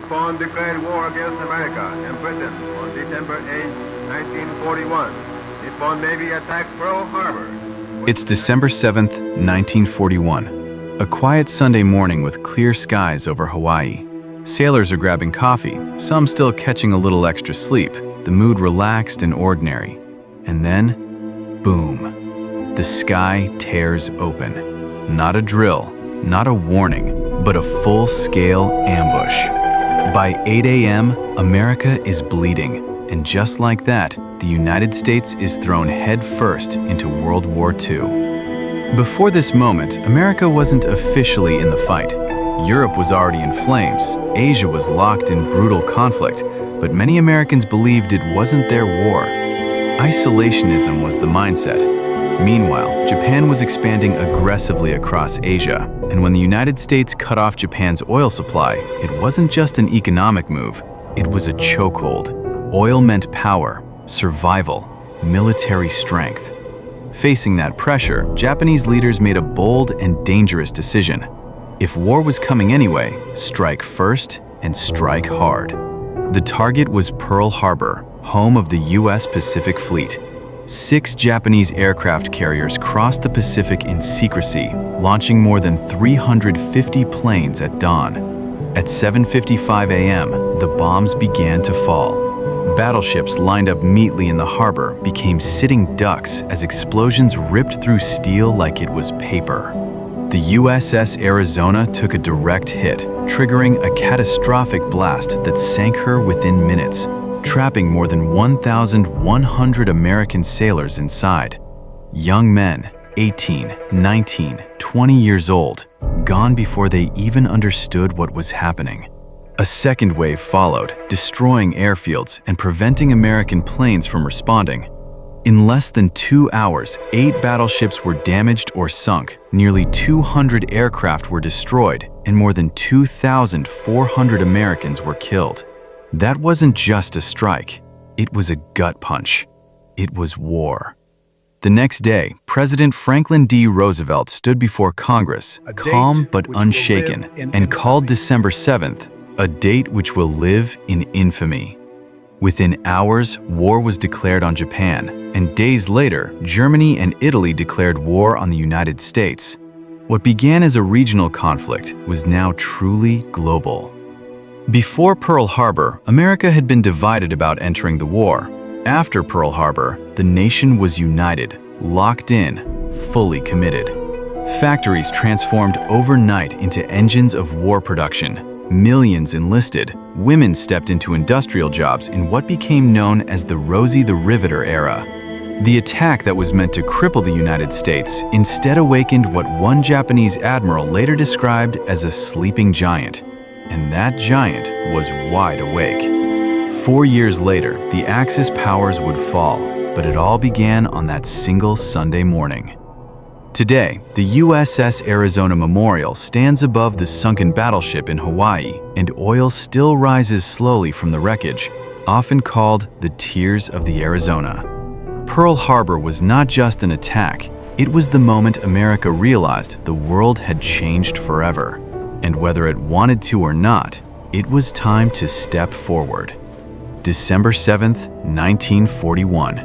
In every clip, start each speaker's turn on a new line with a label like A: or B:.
A: Nippon declared war against America and Britain on December 8, 1941. Nippon Navy attacked Pearl Harbor.
B: It's December 7th, 1941. A quiet Sunday morning with clear skies over Hawaii. Sailors are grabbing coffee, some still catching a little extra sleep, the mood relaxed and ordinary. And then, boom, the sky tears open. Not a drill, not a warning, but a full-scale ambush. By 8 a.m., America is bleeding, and just like that, the United States is thrown headfirst into World War II. Before this moment, America wasn't officially in the fight. Europe was already in flames, Asia was locked in brutal conflict, but many Americans believed it wasn't their war. Isolationism was the mindset. Meanwhile, Japan was expanding aggressively across Asia, and when the United States cut off Japan's oil supply, it wasn't just an economic move, it was a chokehold. Oil meant power, survival, military strength. Facing that pressure, Japanese leaders made a bold and dangerous decision. If war was coming anyway, strike first and strike hard. The target was Pearl Harbor, home of the U.S. Pacific Fleet. 6 Japanese aircraft carriers crossed the Pacific in secrecy, launching more than 350 planes at dawn. At 7:55 a.m., the bombs began to fall. Battleships lined up neatly in the harbor became sitting ducks as explosions ripped through steel like it was paper. The USS Arizona took a direct hit, triggering a catastrophic blast that sank her within minutes, trapping more than 1,100 American sailors inside. Young men, 18, 19, 20 years old, gone before they even understood what was happening. A second wave followed, destroying airfields and preventing American planes from responding. In less than 2 hours, 8 battleships were damaged or sunk, nearly 200 aircraft were destroyed, and more than 2,400 Americans were killed. That wasn't just a strike, it was a gut punch. It was war. The next day, President Franklin D. Roosevelt stood before Congress, calm but unshaken, and called December 7th, a date which will live in infamy. Within hours, war was declared on Japan, and days later, Germany and Italy declared war on the United States. What began as a regional conflict was now truly global. Before Pearl Harbor, America had been divided about entering the war. After Pearl Harbor, the nation was united, locked in, fully committed. Factories transformed overnight into engines of war production. Millions enlisted. Women stepped into industrial jobs in what became known as the Rosie the Riveter era. The attack that was meant to cripple the United States instead awakened what one Japanese admiral later described as a sleeping giant. And that giant was wide awake. 4 years later, the Axis powers would fall, but it all began on that single Sunday morning. Today, the USS Arizona Memorial stands above the sunken battleship in Hawaii, and oil still rises slowly from the wreckage, often called the Tears of the Arizona. Pearl Harbor was not just an attack, it was the moment America realized the world had changed forever. And whether it wanted to or not, it was time to step forward. December 7th, 1941,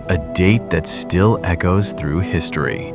B: a date that still echoes through history.